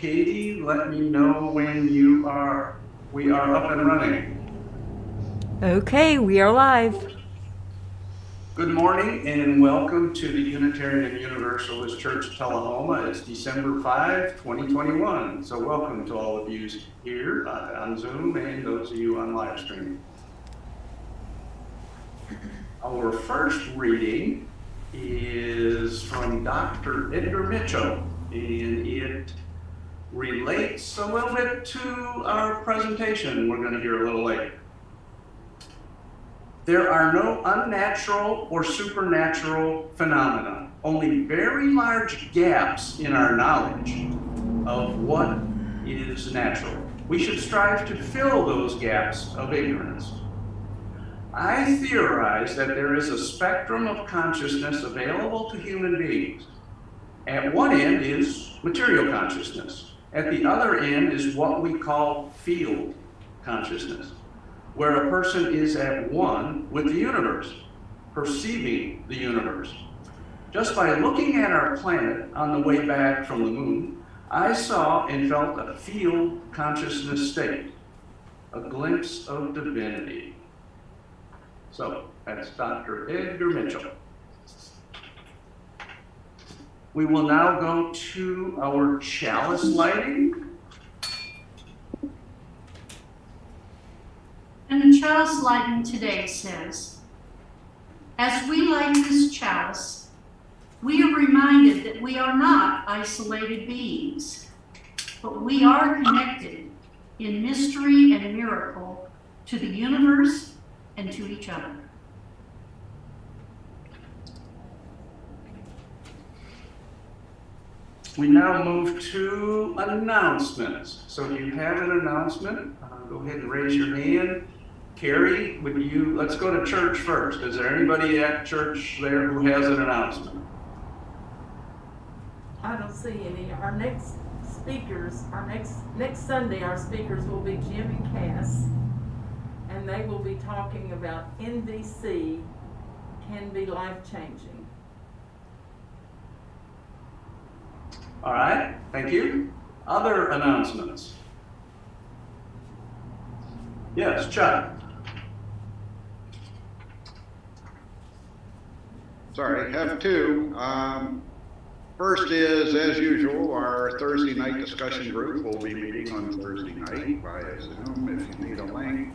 Katie, let me know when we are up and running. Okay, we are live. Good morning and welcome to the Unitarian and Universalist Church of Tullahoma. It's December 5, 2021. So welcome to all of you here on Zoom and those of you on live stream. Our first reading is from Dr. Edgar Mitchell, and it relates a little bit to our presentation we're going to hear a little later. There are no unnatural or supernatural phenomena, only very large gaps in our knowledge of what is natural. We should strive to fill those gaps of ignorance. I theorize that there is a spectrum of consciousness available to human beings. At one end is material consciousness. At the other end is what we call field consciousness, where a person is at one with the universe, perceiving the universe. Just by looking at our planet on the way back from the moon, I saw and felt a field consciousness state, a glimpse of divinity. So that's Dr. Edgar Mitchell. We will now go to our chalice lighting. And the chalice lighting today says, as we light this chalice, we are reminded that we are not isolated beings, but we are connected in mystery and miracle to the universe and to each other. We now move to announcements. So if you have an announcement, go ahead and raise your hand. Carrie, let's go to church first. Is there anybody at church there who has an announcement? I don't see any. Our next Sunday, our speakers will be Jim and Cass, and they will be talking about NVC can be life-changing. All right, thank you. Other announcements? Yes, Chuck. Sorry, have two. First is, as usual, our Thursday night discussion group will be meeting on Thursday night via Zoom. If you need a link,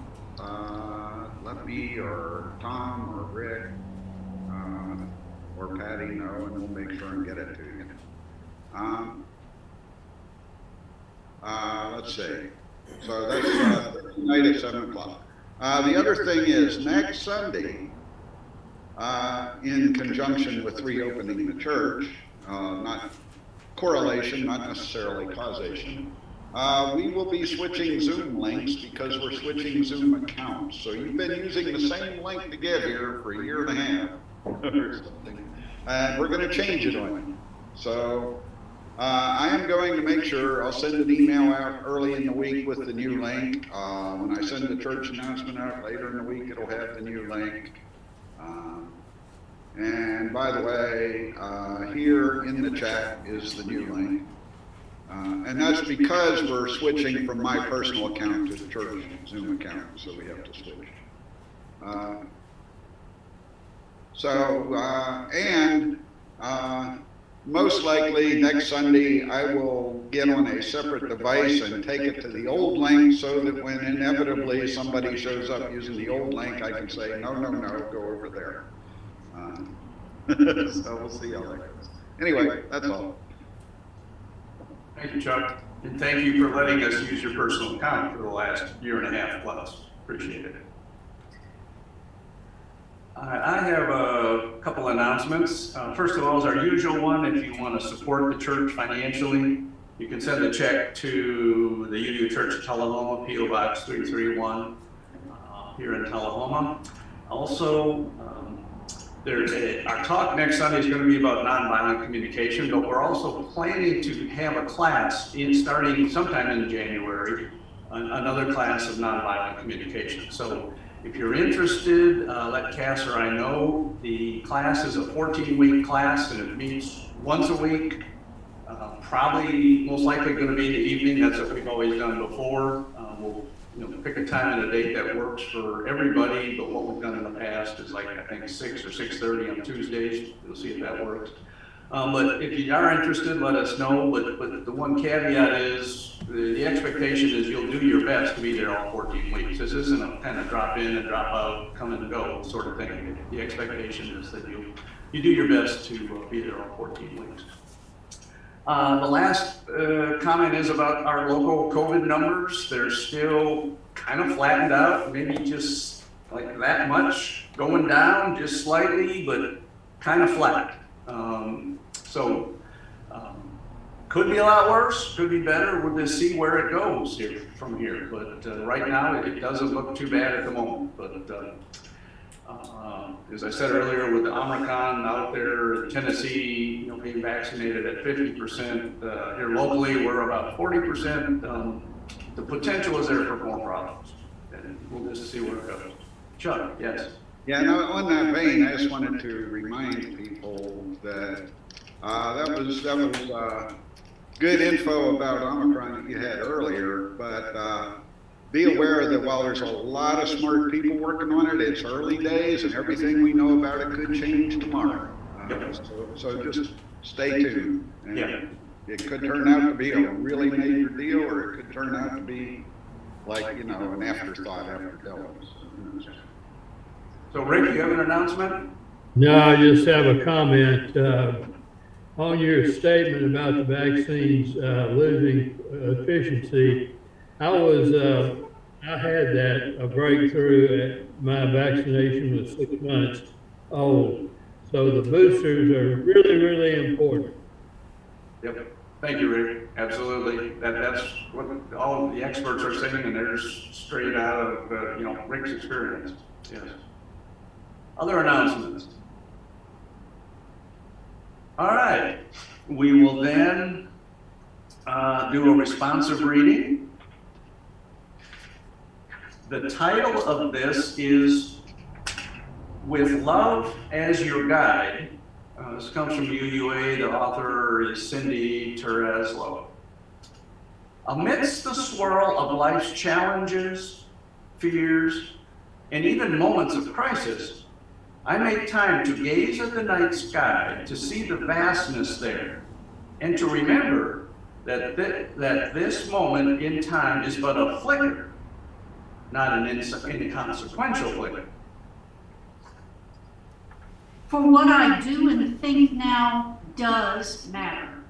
let me or Tom or Rick or Patty know, and we'll make sure and get it to you. Let's see. So that's Thursday night at 7 o'clock. The other thing is next Sunday, in conjunction with reopening the church, not correlation, not necessarily causation, we will be switching Zoom links because we're switching Zoom accounts. So you've been using the same link to get here for a year and a half or something, and we're going to change it on you. So I am going to make sure I'll send an email out early in the week with the new link. When I send the church announcement out later in the week, it'll have the new link. And by the way, here in the chat is the new link. And that's because we're switching from my personal account to the church Zoom account, so we have to switch. Most likely next Sunday I will get on a separate device and take it to the old link so that when inevitably somebody shows up using the old link, I can say, no, go over there. So we'll see how that goes. Anyway, that's all. Thank you, Chuck. And thank you for letting us use your personal account for the last year and a half plus. Appreciate it. I have a couple announcements. First of all is our usual one. If you want to support the church financially, you can send a check to the UU Church of Tullahoma, P.O. Box 331 here in Tullahoma. Also, our talk next Sunday is going to be about nonviolent communication, but we're also planning to have a class starting sometime in January, another class of nonviolent communication. So if you're interested, let Cass or I know. The class is a 14-week class, and it meets once a week Probably most likely going to be in the evening. That's what we've always done before. We'll pick a time and a date that works for everybody, but what we've done in the past is like, I think 6 or 6:30 on Tuesdays. We'll see if that works. But if you are interested, let us know. But the one caveat is the expectation is you'll do your best to be there all 14 weeks. This isn't a kind of drop in and drop out, come and go sort of thing. The expectation is that you do your best to be there all 14 weeks. The last comment is about our local COVID numbers. They're still kind of flattened out, maybe just like that much, going down just slightly, but kind of flat. Could be a lot worse, could be better. We'll just see where it goes from here. But right now, it doesn't look too bad at the moment. But as I said earlier, with the Omicron out there in Tennessee, being vaccinated at 50%, here locally we're about 40%. The potential is there for more problems, and we'll just see where it goes. Chuck, yes. Yeah, no, on that vein, I just wanted to remind people that that was good info about Omicron that you had earlier, but be aware that while there's a lot of smart people working on it, it's early days and everything we know about it could change tomorrow. So just stay tuned. And it could turn out to be a really major deal, or it could turn out to be like, an afterthought after Delta. So Rick, you have an announcement? No, I just have a comment. On your statement about the vaccines losing efficiency, I had a breakthrough at my vaccination was 6 months old. So the boosters are really, really important. Yep. Thank you, Rick. Absolutely. That's what all the experts are saying, and they're just straight out of Rick's experience. Yes. Other announcements. All right. We will then do a responsive reading. The title of this is "With Love as Your Guide." This comes from UUA. The author is Cindy Terez-Loeb. Amidst the swirl of life's challenges, fears, and even moments of crisis, I make time to gaze at the night sky, to see the vastness there, and to remember that this moment in time is but a flicker, not an inconsequential flicker. For what I do and think now does matter.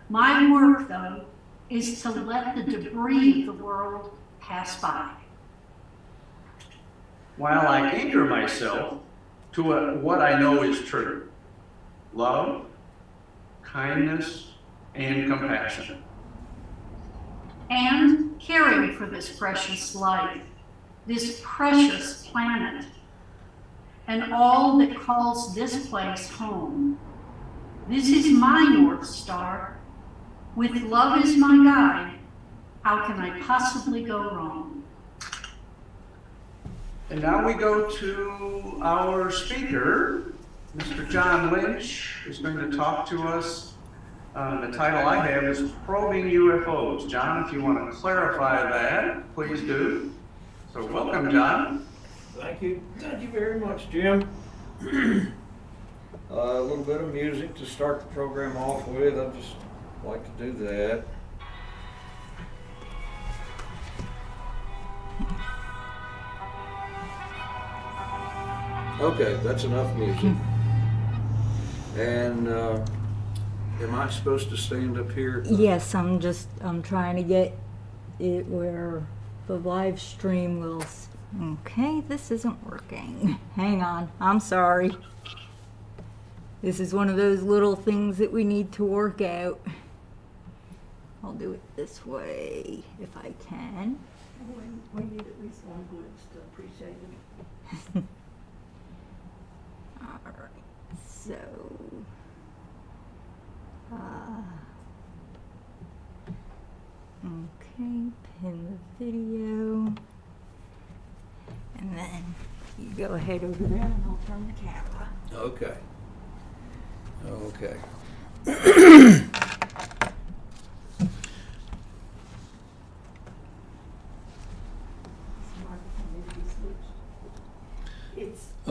My work, though, is to let the debris of the world pass by. While I anchor myself to what I know is true: love, kindness, and compassion. And caring for this precious life, this precious planet, and all that calls this place home. This is my North Star. With love as my guide, how can I possibly go wrong? And now we go to our speaker, Mr. John Lynch, who's going to talk to us. The title I have is Probing UFOs. John, if you want to clarify that, please do. So welcome, John. Thank you very much, Jim. A little bit of music to start the program off with. I'd just like to do that. Okay, that's enough music. And am I supposed to stand up here? Yes, I'm trying to get it where the live stream will. Okay, this isn't working. Hang on, I'm sorry. This is one of those little things that we need to work out. I'll do it this way if I can. We need at least one glitch to appreciate it. All right, so okay, pin the video, and then you go ahead over there and I'll turn the camera. Okay.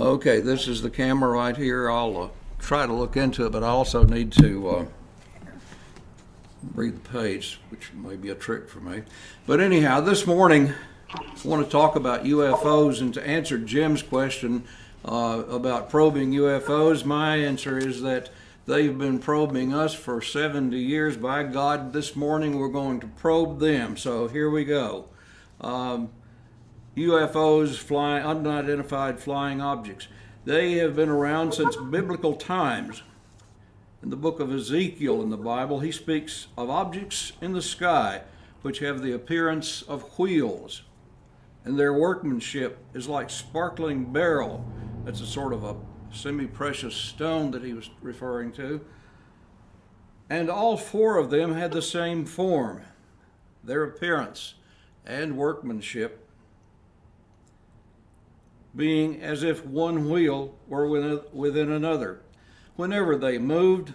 Okay, this is the camera right here. I'll try to look into it, but I also need to read the page, which may be a trick for me. But anyhow, this morning I want to talk about UFOs, and to answer Jim's question about probing UFOs, my answer is that they've been probing us for 70 years. By God, this morning we're going to probe them. So here we go. UFOs, unidentified flying objects. They have been around since biblical times. In the book of Ezekiel in the Bible, he speaks of objects in the sky which have the appearance of wheels, and their workmanship is like sparkling beryl. That's a sort of a semi-precious stone that he was referring to. And all four of them had the same form, their appearance and workmanship being as if one wheel were within another. Whenever they moved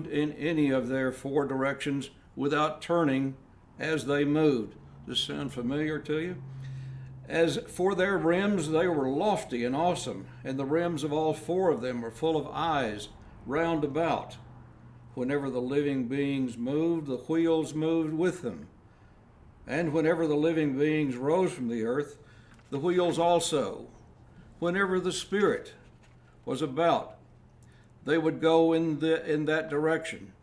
in any of their four directions without turning as they moved. Does this sound familiar to you? As for their rims, they were lofty and awesome, and the rims of all four of them were full of eyes round about. Whenever the living beings moved, the wheels moved with them. And whenever the living beings rose from the earth, the wheels also. Whenever the Spirit was about, they would go in that direction,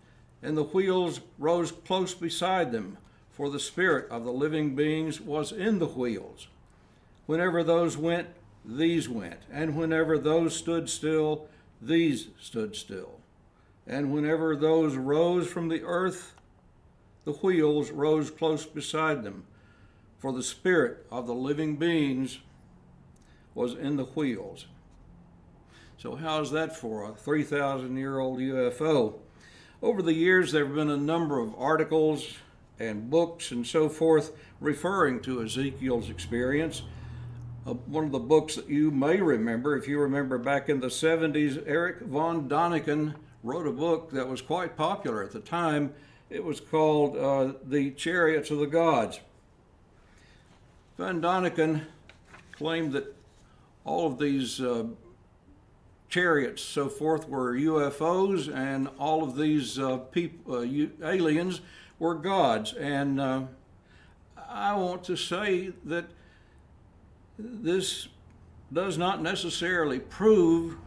and the wheels rose close beside them, for the spirit of the living beings was in the wheels. Whenever those went, these went, and whenever those stood still, these stood still. And whenever those rose from the earth, the wheels rose close beside them, for the spirit of the living beings was in the wheels. So how's that for a 3,000-year-old UFO? Over the years, there have been a number of articles and books and so forth referring to Ezekiel's experience. One of the books that you may remember, if you remember back in the 70s, Erich von Däniken wrote a book that was quite popular at the time. It was called The Chariots of the Gods. Von Däniken claimed that all of these chariots, so forth, were UFOs, and all of these aliens were gods. And I want to say that this does not necessarily prove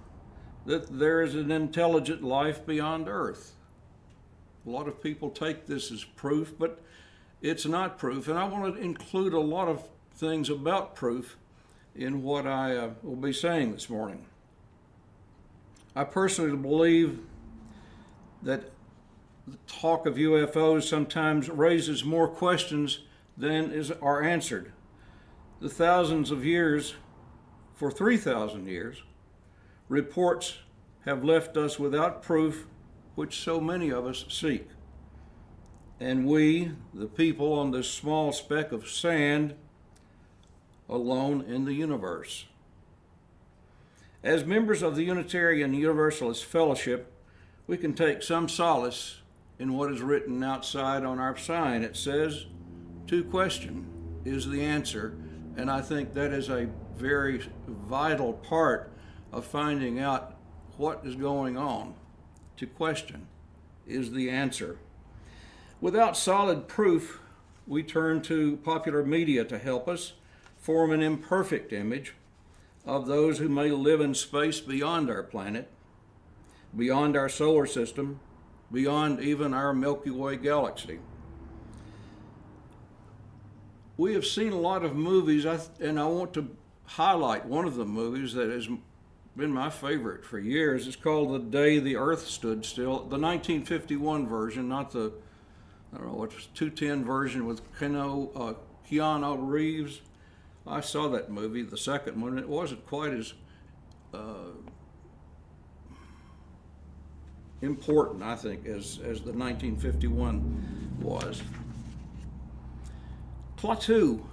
that there is an intelligent life beyond Earth. A lot of people take this as proof, but it's not proof. And I want to include a lot of things about proof in what I will be saying this morning. I personally believe that the talk of UFOs sometimes raises more questions than are answered. The thousands of years, for 3,000 years, reports have left us without proof, which so many of us seek. And we, the people on this small speck of sand, alone in the universe. As members of the Unitarian Universalist Fellowship, we can take some solace in what is written outside on our sign. It says, "To question is the answer," and I think that is a very vital part of finding out what is going on. To question is the answer. Without solid proof, we turn to popular media to help us form an imperfect image of those who may live in space beyond our planet, beyond our solar system, beyond even our Milky Way galaxy. We have seen a lot of movies, and I want to highlight one of the movies that has been my favorite for years. It's called The Day the Earth Stood Still, the 1951 version, not the, 210 version with Keanu Reeves. I saw that movie, the second one, and it wasn't quite as important, I think, as the 1951 was. Klaatu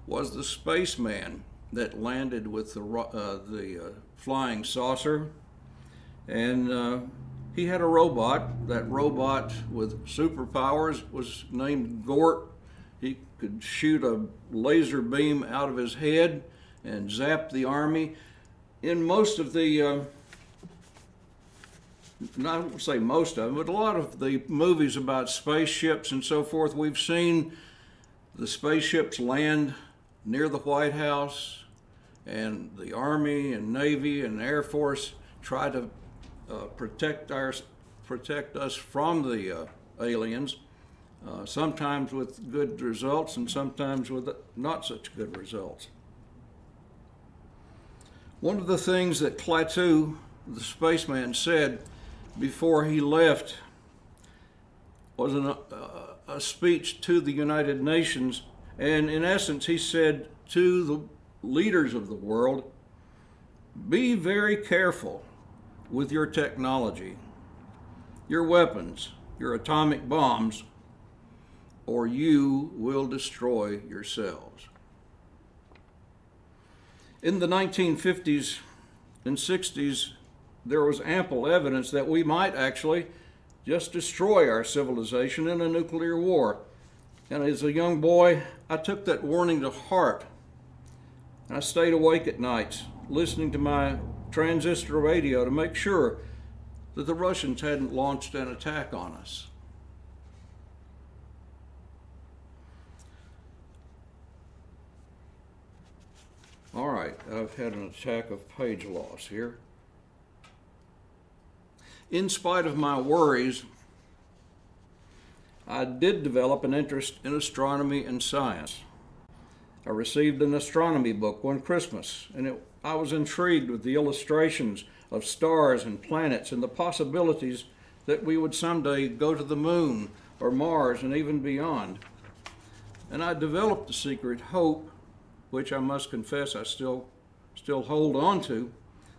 was the spaceman that landed with the flying saucer, and he had a robot. That robot with superpowers was named Gort. He could shoot a laser beam out of his head and zap the army. in most of the, I won't say most of them, but a lot of the movies about spaceships and so forth, we've seen the spaceships land near the White House, and the Army and Navy and Air Force try to protect us from the aliens, sometimes with good results and sometimes with not such good results. One of the things that Klaatu, the spaceman, said before he left was a speech to the United Nations, and in essence he said to the leaders of the world, be very careful with your technology, your weapons, your atomic bombs, or you will destroy yourselves. In the 1950s and 60s, there was ample evidence that we might actually just destroy our civilization in a nuclear war. And as a young boy, I took that warning to heart. I stayed awake at nights, listening to my transistor radio to make sure that the Russians hadn't launched an attack on us. All right, I've had an attack of page loss here. In spite of my worries, I did develop an interest in astronomy and science. I received an astronomy book one Christmas, and I was intrigued with the illustrations of stars and planets and the possibilities that we would someday go to the moon or Mars and even beyond. And I developed a secret hope, which I must confess I still hold on to,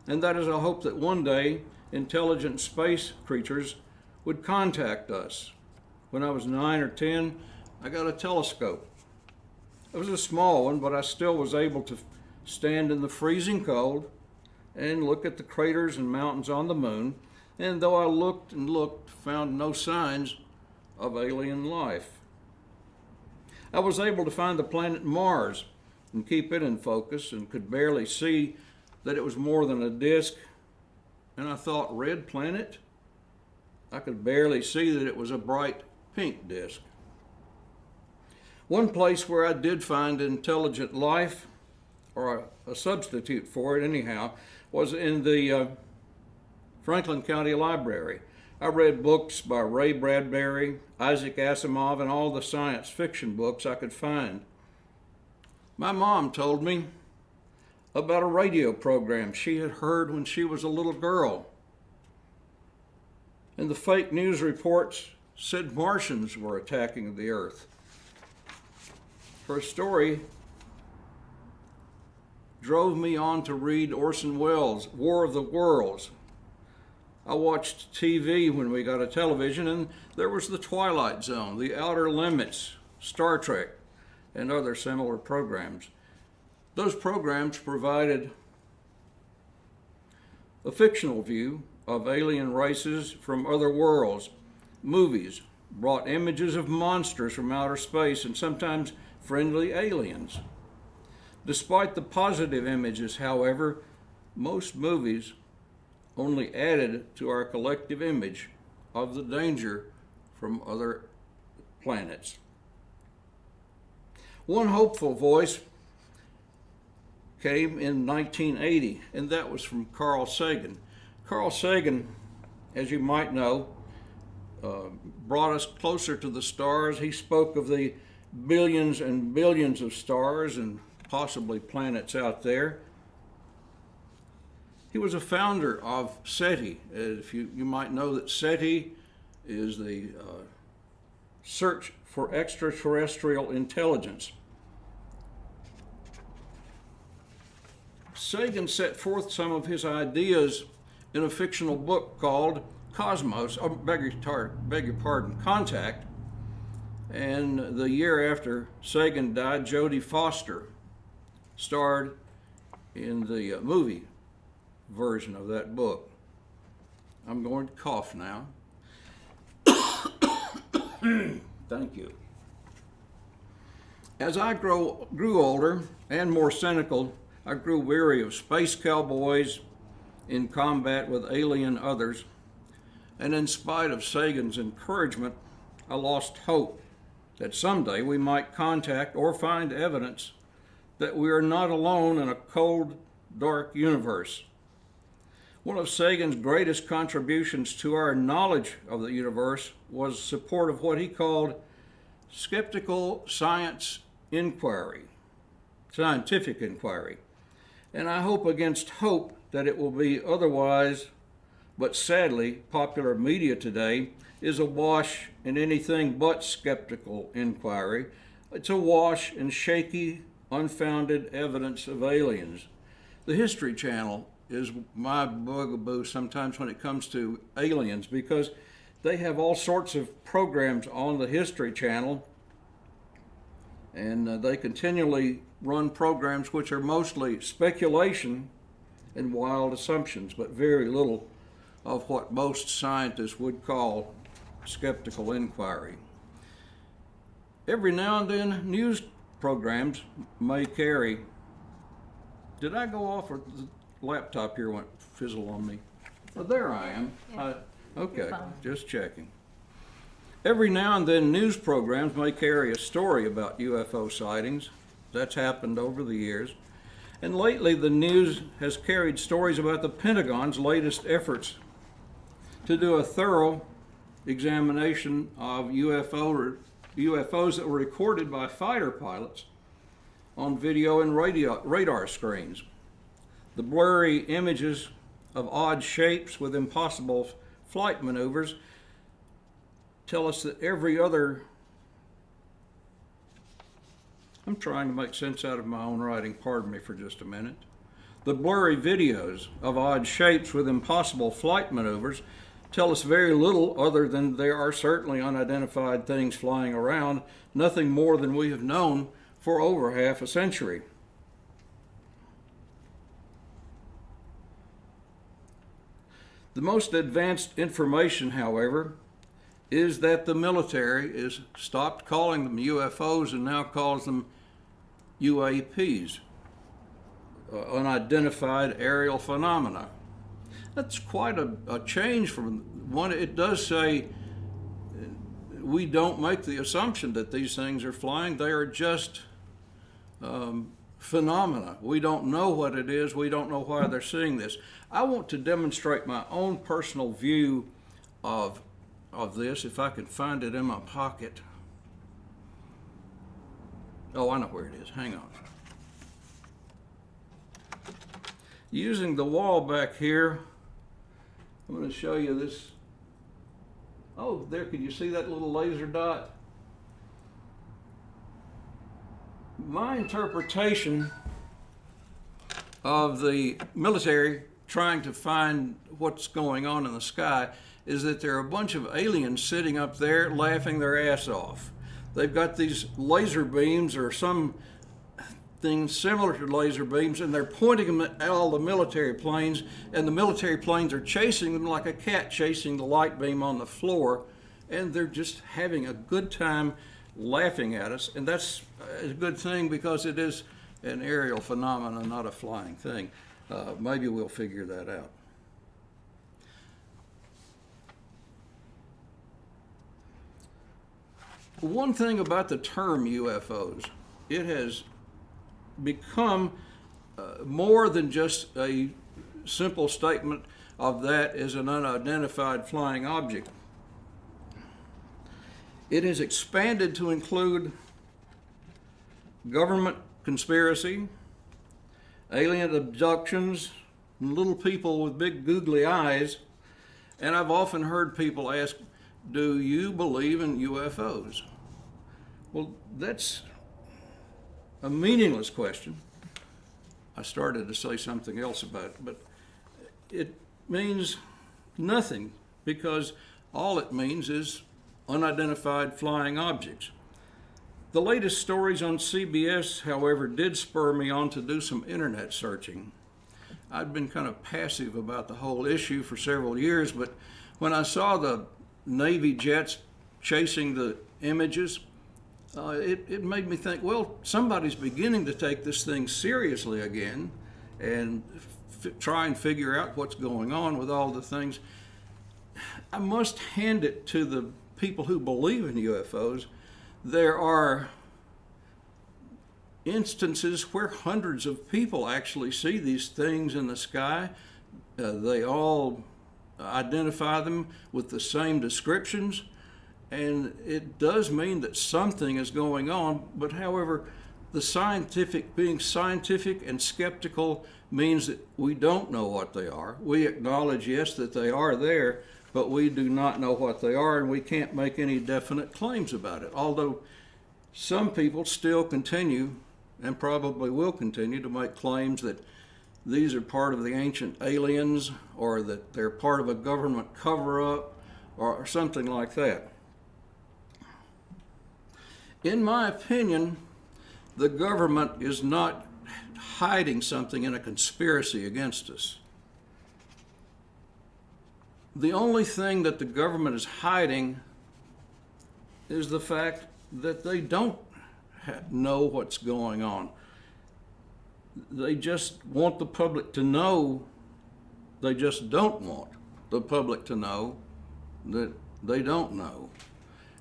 and that is a hope that one day intelligent space creatures would contact us. When I was 9 or 10, I got a telescope. It was a small one, but I still was able to stand in the freezing cold and look at the craters and mountains on the moon, and though I looked and looked, found no signs of alien life. I was able to find the planet Mars and keep it in focus, and could barely see that it was more than a disk. And I thought, red planet? I could barely see that it was a bright pink disk. One place where I did find intelligent life, or a substitute for it anyhow, was in the Franklin County Library. I read books by Ray Bradbury, Isaac Asimov, and all the science fiction books I could find. My mom told me about a radio program she had heard when she was a little girl. And the fake news reports said Martians were attacking the Earth. Her story drove me on to read Orson Welles' War of the Worlds. I watched TV when we got a television, and there was The Twilight Zone, The Outer Limits, Star Trek, and other similar programs. Those programs provided a fictional view of alien races from other worlds. Movies brought images of monsters from outer space and sometimes friendly aliens. Despite the positive images, however, most movies only added to our collective image of the danger from other planets. One hopeful voice came in 1980, and that was from Carl Sagan. Carl Sagan, as you might know, brought us closer to the stars. He spoke of the billions and billions of stars and possibly planets out there. He was a founder of SETI. If you might know that SETI is the search for extraterrestrial intelligence. Sagan set forth some of his ideas in a fictional book called Cosmos, beg your pardon, Contact. And the year after Sagan died, Jodie Foster starred in the movie version of that book. I'm going to cough now. Thank you. As I grew older and more cynical, I grew weary of space cowboys in combat with alien others, and in spite of Sagan's encouragement, I lost hope that someday we might contact or find evidence that we are not alone in a cold, dark universe. One of Sagan's greatest contributions to our knowledge of the universe was support of what he called skeptical scientific inquiry. And I hope against hope that it will be otherwise, but sadly, popular media today is awash in anything but skeptical inquiry. It's awash in shaky, unfounded evidence of aliens. The History Channel is my bugaboo sometimes when it comes to aliens, because they have all sorts of programs on the History Channel, and they continually run programs which are mostly speculation and wild assumptions, but very little of what most scientists would call skeptical inquiry. Every now and then, news programs may carry. Did I go off, or the laptop here went fizzle on me? Oh, there I am. Okay, just checking. Every now and then, news programs may carry a story about UFO sightings. That's happened over the years. And lately, the news has carried stories about the Pentagon's latest efforts to do a thorough examination of UFOs that were recorded by fighter pilots on video and radar screens. The blurry images of odd shapes with impossible flight maneuvers tell us that every other... I'm trying to make sense out of my own writing, pardon me for just a minute. The blurry videos of odd shapes with impossible flight maneuvers tell us very little other than there are certainly unidentified things flying around, nothing more than we have known for over half a century. The most advanced information, however, is that the military has stopped calling them UFOs and now calls them UAPs, unidentified aerial phenomena. That's quite a change from one. It does say we don't make the assumption that these things are flying. They are just phenomena. We don't know what it is. We don't know why they're seeing this. I want to demonstrate my own personal view of this, if I can find it in my pocket. Oh, I know where it is. Hang on. Using the wall back here, I'm going to show you this. Oh, there, can you see that little laser dot? My interpretation of the military trying to find what's going on in the sky is that there are a bunch of aliens sitting up there laughing their ass off. They've got these laser beams or some things similar to laser beams, and they're pointing them at all the military planes, and the military planes are chasing them like a cat chasing the light beam on the floor, and they're just having a good time laughing at us. And that's a good thing because it is an aerial phenomenon, not a flying thing. Maybe we'll figure that out. One thing about the term UFOs, it has become more than just a simple statement of that as an unidentified flying object. It has expanded to include government conspiracy, alien abductions, little people with big googly eyes, and I've often heard people ask, do you believe in UFOs? Well, that's a meaningless question. I started to say something else about it, but it means nothing because all it means is unidentified flying objects. The latest stories on CBS, however, did spur me on to do some internet searching. I'd been kind of passive about the whole issue for several years, but when I saw the Navy jets chasing the images, it made me think, well, somebody's beginning to take this thing seriously again and try and figure out what's going on with all the things. I must hand it to the people who believe in UFOs. There are instances where hundreds of people actually see these things in the sky. They all identify them with the same descriptions, and it does mean that something is going on. But however, being scientific and skeptical means that we don't know what they are. We acknowledge, yes, that they are there, but we do not know what they are, and we can't make any definite claims about it. Although some people still continue, and probably will continue, to make claims that these are part of the ancient aliens, or that they're part of a government cover-up, or something like that. In my opinion, the government is not hiding something in a conspiracy against us. The only thing that the government is hiding is the fact that they don't know what's going on. They just want the public to know. They just don't want the public to know that they don't know.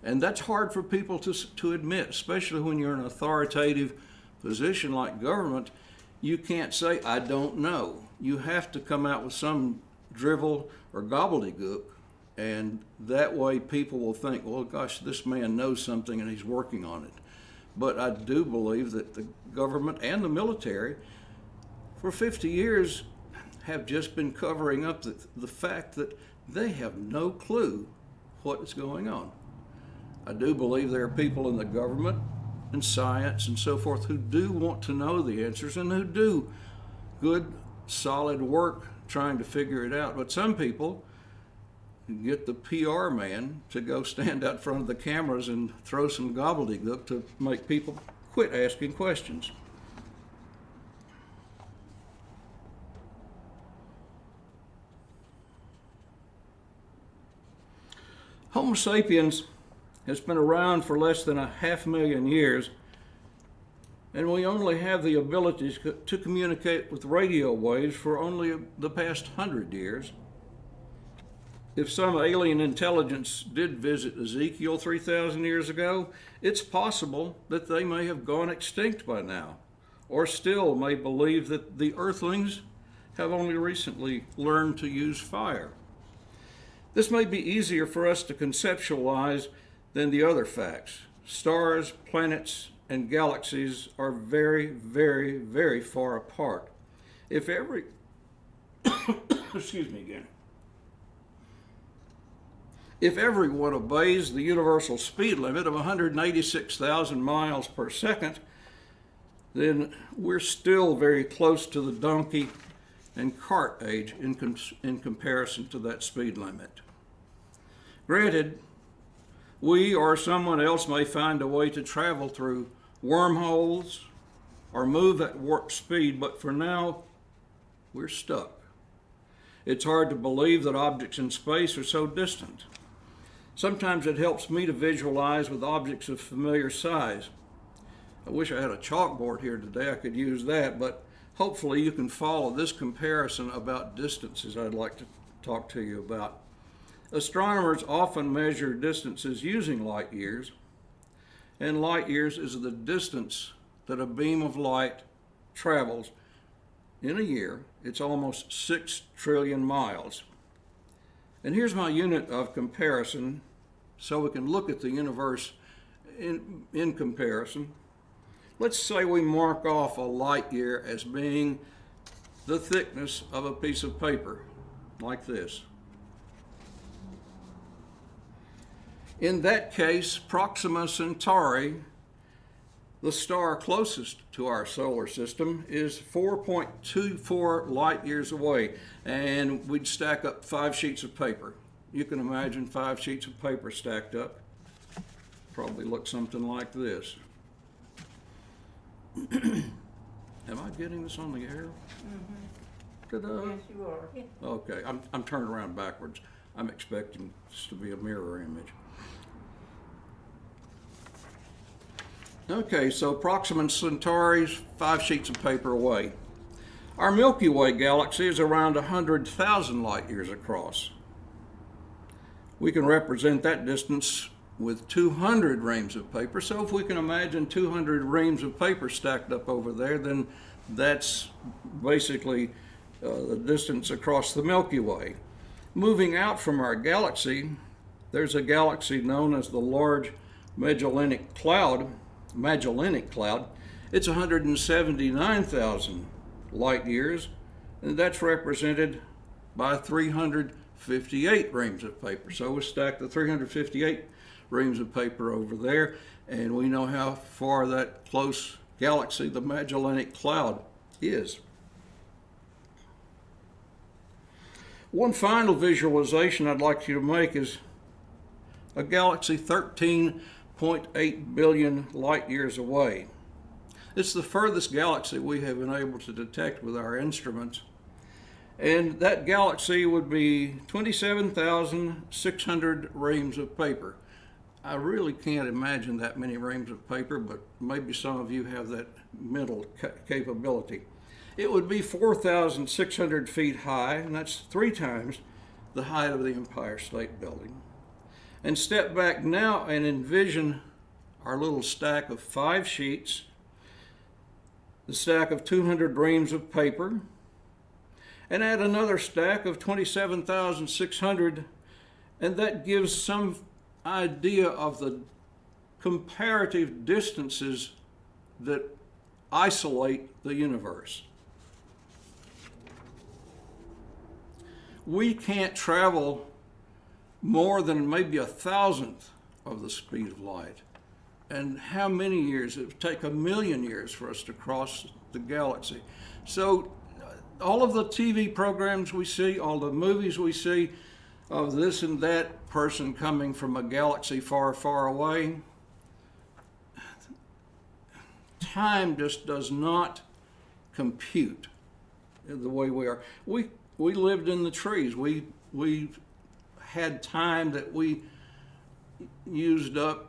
And that's hard for people to admit, especially when you're in an authoritative position like government. You can't say, I don't know. You have to come out with some drivel or gobbledygook, and that way people will think, well, gosh, this man knows something and he's working on it. But I do believe that the government and the military for 50 years have just been covering up the fact that they have no clue what is going on. I do believe there are people in the government and science and so forth who do want to know the answers and who do good, solid work trying to figure it out. But some people get the PR man to go stand out front of the cameras and throw some gobbledygook to make people quit asking questions. Homo sapiens has been around for less than 500,000 years, and we only have the ability to communicate with radio waves for only the past 100 years. If some alien intelligence did visit Ezekiel 3,000 years ago, it's possible that they may have gone extinct by now, or still may believe that the earthlings have only recently learned to use fire. This may be easier for us to conceptualize than the other facts. Stars, planets, and galaxies are very, very, very far apart. If every excuse me again. If everyone obeys the universal speed limit of 186,000 miles per second, then we're still very close to the donkey and cart age in comparison to that speed limit. Granted, we or someone else may find a way to travel through wormholes or move at warp speed, but for now, we're stuck. It's hard to believe that objects in space are so distant. Sometimes it helps me to visualize with objects of familiar size. I wish I had a chalkboard here today. I could use that, but hopefully you can follow this comparison about distances I'd like to talk to you about. Astronomers often measure distances using light years, and light years is the distance that a beam of light travels in a year. It's almost 6 trillion miles. And here's my unit of comparison so we can look at the universe in comparison. Let's say we mark off a light year as being the thickness of a piece of paper, like this. In that case, Proxima Centauri, the star closest to our solar system, is 4.24 light years away, and we'd stack up 5 sheets of paper. You can imagine 5 sheets of paper stacked up. Probably look something like this. Am I getting this on the air? Mm-hmm. Ta-da. Yes, you are. Okay, I'm turned around backwards. I'm expecting this to be a mirror image. Okay, so Proxima Centauri's 5 sheets of paper away. Our Milky Way galaxy is around 100,000 light years across. We can represent that distance with 200 reams of paper. So if we can imagine 200 reams of paper stacked up over there, then that's basically the distance across the Milky Way. Moving out from our galaxy, there's a galaxy known as the Large Magellanic Cloud. It's 179,000 light years, and that's represented by 358 reams of paper. So we stack the 358 reams of paper over there, and we know how far that close galaxy, the Magellanic Cloud, is. One final visualization I'd like you to make is a galaxy 13.8 billion light years away. It's the furthest galaxy we have been able to detect with our instruments. And that galaxy would be 27,600 reams of paper. I really can't imagine that many reams of paper, but maybe some of you have that mental capability. It would be 4,600 feet high, and that's 3 times the height of the Empire State Building. And step back now and envision our little stack of 5 sheets, the stack of 200 reams of paper, and add another stack of 27,600, and that gives some idea of the comparative distances that isolate the universe. We can't travel more than maybe 1,000th of the speed of light. And how many years? It would take 1,000,000 years for us to cross the galaxy. So all of the TV programs we see, all the movies we see of this and that person coming from a galaxy far, far away, time just does not compute the way we are. We lived in the trees. We had time that we used up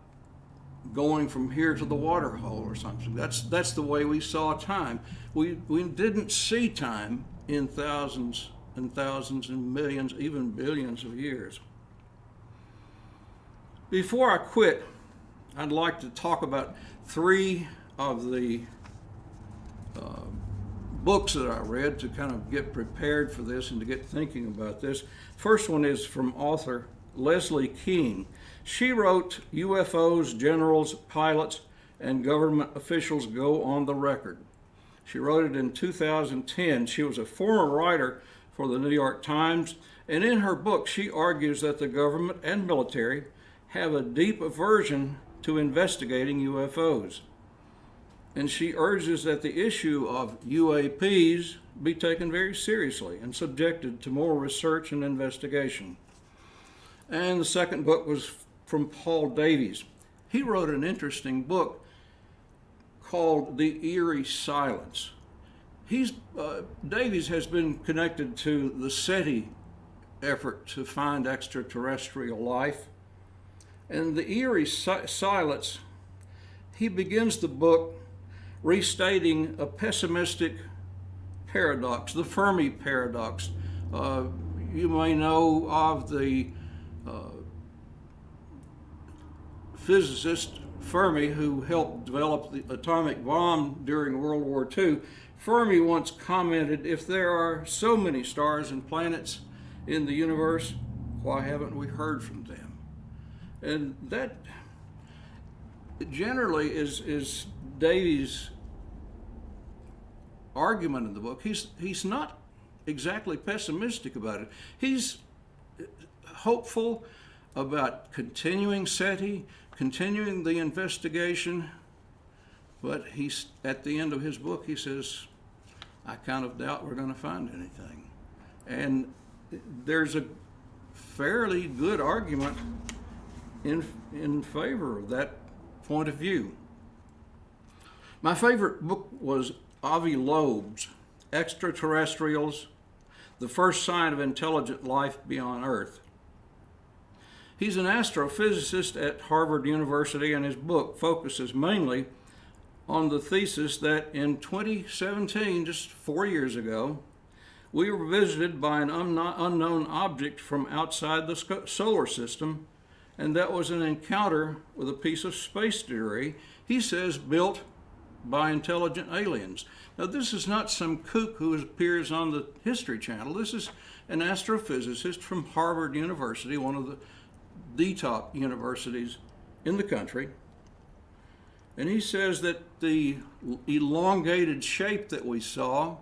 going from here to the water hole or something. That's the way we saw time. We didn't see time in thousands and thousands and millions, even billions of years. Before I quit, I'd like to talk about 3 of the books that I read to kind of get prepared for this and to get thinking about this. First one is from author Leslie Kean. She wrote UFOs, Generals, Pilots, and Government Officials Go on the Record. She wrote it in 2010. She was a former writer for the New York Times, and in her book she argues that the government and military have a deep aversion to investigating UFOs. And she urges that the issue of UAPs be taken very seriously and subjected to more research and investigation. And the second book was from Paul Davies. He wrote an interesting book called The Eerie Silence. Davies has been connected to the SETI effort to find extraterrestrial life. And The Eerie Silence, he begins the book restating a pessimistic paradox, the Fermi paradox. You may know of the physicist Fermi, who helped develop the atomic bomb during World War II. Fermi once commented, if there are so many stars and planets in the universe, why haven't we heard from them? And that generally is Davies' argument in the book. He's not exactly pessimistic about it. He's hopeful about continuing SETI, continuing the investigation, but he's at the end of his book he says, I kind of doubt we're going to find anything. And there's a fairly good argument in favor of that point of view. My favorite book was Avi Loeb's Extraterrestrials, the First Sign of Intelligent Life Beyond Earth. He's an astrophysicist at Harvard University, and his book focuses mainly on the thesis that in 2017, just 4 years ago, we were visited by an unknown object from outside the solar system, and that was an encounter with a piece of space debris, he says, built by intelligent aliens. Now, this is not some kook who appears on the History Channel. This is an astrophysicist from Harvard University, one of the top universities in the country. And he says that the elongated shape that we saw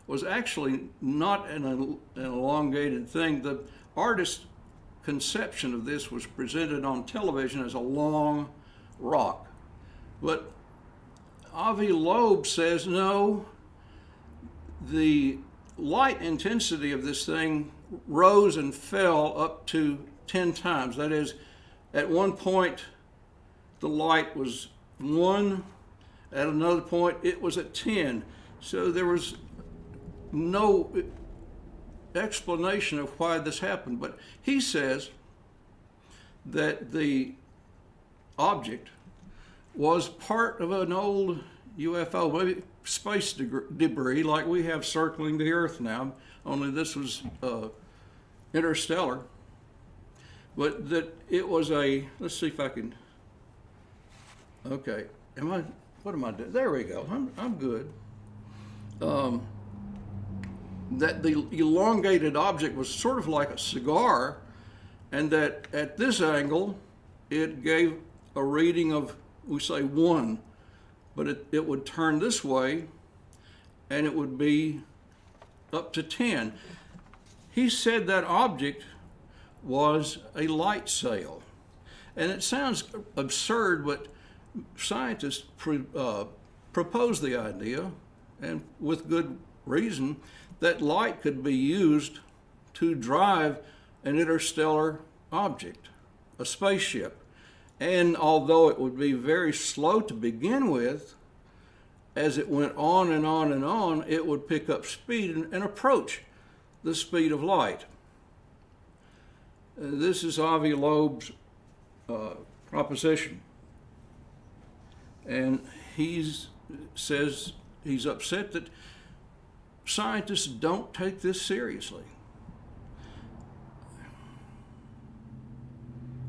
was actually not an elongated thing. The artist's conception of this was presented on television as a long rock. But Avi Loeb says, no, the light intensity of this thing rose and fell up to 10 times. That is, at one point, the light was 1, at another point, it was at 10. So there was no explanation of why this happened. But he says that the object was part of an old UFO, maybe space debris like we have circling the Earth now, only this was interstellar. But that it was a, let's see if I can, okay, what am I doing? There we go, I'm good. That the elongated object was sort of like a cigar, and that at this angle, it gave a reading of, we say 1, but it would turn this way, and it would be up to 10. He said that object was a light sail. And it sounds absurd, but scientists proposed the idea, and with good reason, that light could be used to drive an interstellar object, a spaceship. And although it would be very slow to begin with, as it went on and on and on, it would pick up speed and approach the speed of light. This is Avi Loeb's proposition. And he says he's upset that scientists don't take this seriously.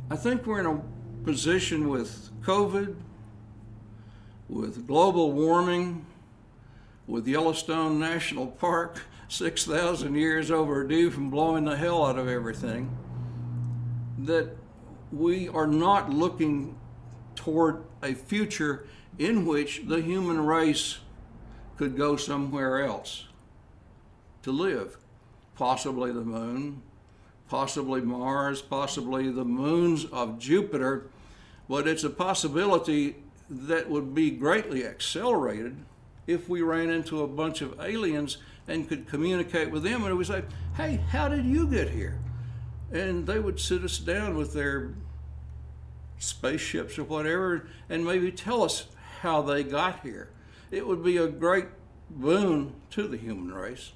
I think we're in a position with COVID, with global warming, with Yellowstone National Park, 6,000 years overdue from blowing the hell out of everything, that we are not looking toward a future in which the human race could go somewhere else to live. Possibly the moon, possibly Mars, possibly the moons of Jupiter, but it's a possibility that would be greatly accelerated if we ran into a bunch of aliens and could communicate with them, and we say, hey, how did you get here? And they would sit us down with their spaceships or whatever and maybe tell us how they got here. It would be a great boon to the human race.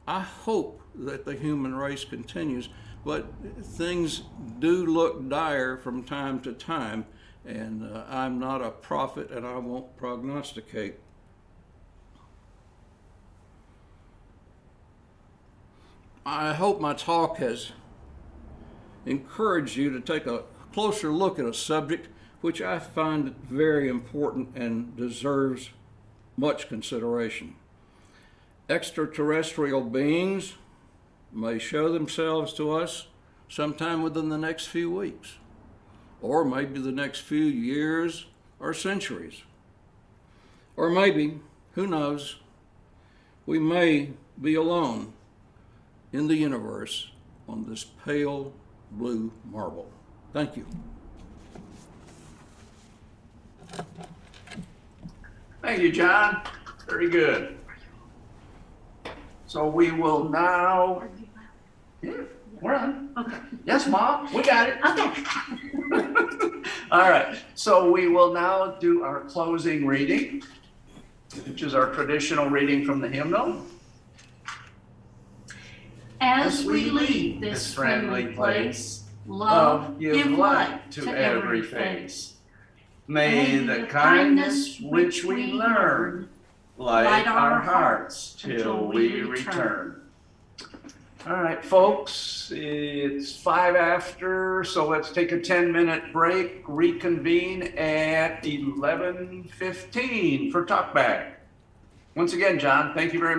I hope that the human race continues, but things do look dire from time to time, and I'm not a prophet and I won't prognosticate. I hope my talk has encouraged you to take a closer look at a subject which I find very important and deserves much consideration. Extraterrestrial beings may show themselves to us sometime within the next few weeks, or maybe the next few years or centuries. Or maybe, who knows, we may be alone in the universe on this pale blue marble. Thank you. Thank you, John. Very good. So we will now, yeah, we're on. Okay. Yes, Mom, we got it. Okay. All right, so we will now do our closing reading, which is our traditional reading from the hymnal. As we leave this friendly place, love, give light to every face. May the kindness which we learn light our hearts till we return. All right, folks, it's 5 after, so let's take a 10-minute break, reconvene at 11:15 for Talkback. Once again, John, thank you very much.